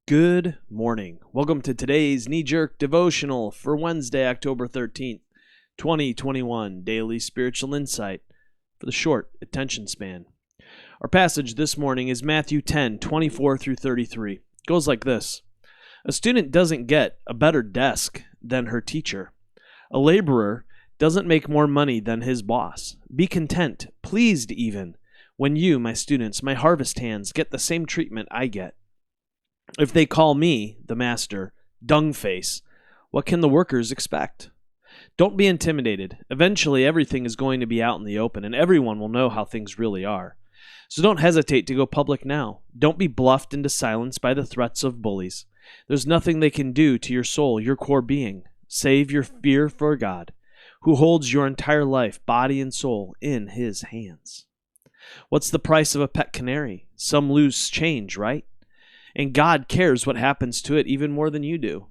Good morning. Welcome to today's knee-jerk devotional for Wednesday, October 13th, 2021, Daily Spiritual Insight for the short attention span. Our passage this morning is Matthew 10:24 through 33. It goes like this. A student doesn't get a better desk than her teacher. A laborer doesn't make more money than his boss. Be content, pleased even, when you, my students, my harvest hands, get the same treatment I get. If they call me, the master, dung face, what can the workers expect? Don't be intimidated. Eventually, everything is going to be out in the open, and everyone will know how things really are. So don't hesitate to go public now. Don't be bluffed into silence by the threats of bullies. There's nothing they can do to your soul, your core being, save your fear for God, who holds your entire life, body and soul, in His hands. What's the price of a pet canary? Some loose change, right? And God cares what happens to it even more than you do.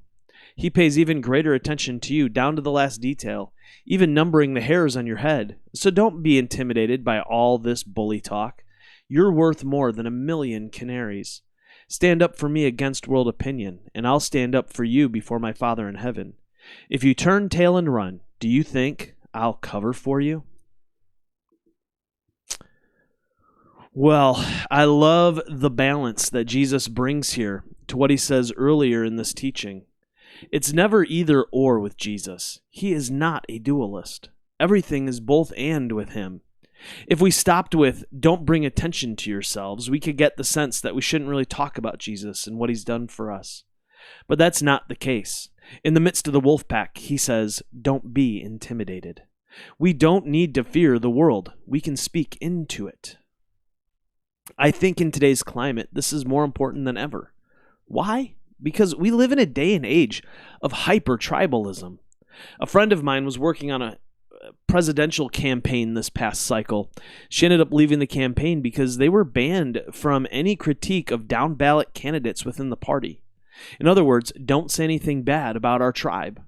He pays even greater attention to you, down to the last detail, even numbering the hairs on your head. So don't be intimidated by all this bully talk. You're worth more than 1,000,000 canaries. Stand up for me against world opinion, and I'll stand up for you before my Father in heaven. If you turn tail and run, do you think I'll cover for you? Well, I love the balance that Jesus brings here to what he says earlier in this teaching. It's never either or with Jesus. He is not a dualist. Everything is both and with him. If we stopped with, don't bring attention to yourselves, we could get the sense that we shouldn't really talk about Jesus and what he's done for us. But that's not the case. In the midst of the wolf pack, he says, don't be intimidated. We don't need to fear the world. We can speak into it. I think in today's climate, this is more important than ever. Why? Because we live in a day and age of hyper-tribalism. A friend of mine was working on a presidential campaign this past cycle. She ended up leaving the campaign because they were banned from any critique of down-ballot candidates within the party. In other words, don't say anything bad about our tribe.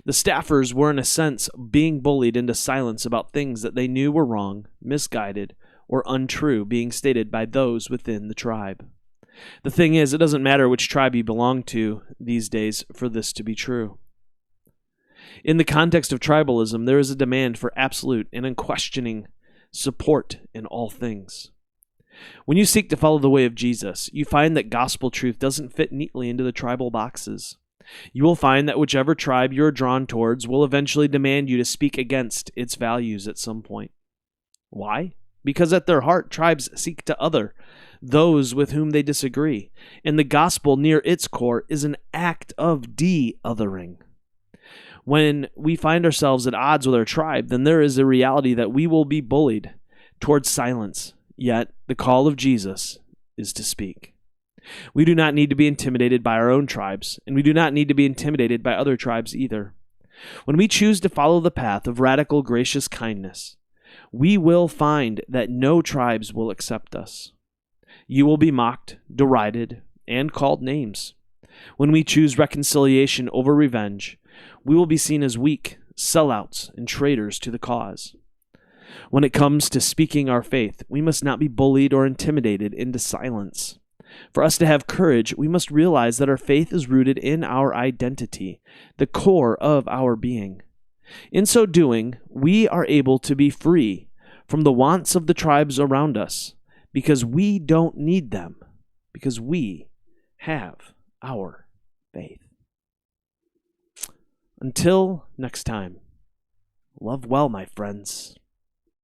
The staffers were, in a sense, being bullied into silence about things that they knew were wrong, misguided, or untrue being stated by those within the tribe. The thing is, it doesn't matter which tribe you belong to these days for this to be true. In the context of tribalism, there is a demand for absolute and unquestioning support in all things. When you seek to follow the way of Jesus, you find that gospel truth doesn't fit neatly into the tribal boxes. You will find that whichever tribe you're drawn towards will eventually demand you to speak against its values at some point. Why? Because at their heart, tribes seek to other those with whom they disagree, and the gospel near its core is an act of de-othering. When we find ourselves at odds with our tribe, then there is a reality that we will be bullied towards silence, yet the call of Jesus is to speak. We do not need to be intimidated by our own tribes, and we do not need to be intimidated by other tribes either. When we choose to follow the path of radical, gracious kindness, we will find that no tribes will accept us. You will be mocked, derided, and called names. When we choose reconciliation over revenge, we will be seen as weak, sellouts, and traitors to the cause. When it comes to speaking our faith, we must not be bullied or intimidated into silence. For us to have courage, we must realize that our faith is rooted in our identity, the core of our being. In so doing, we are able to be free from the wants of the tribes around us because we don't need them, because we have our faith. Until next time, love well, my friends.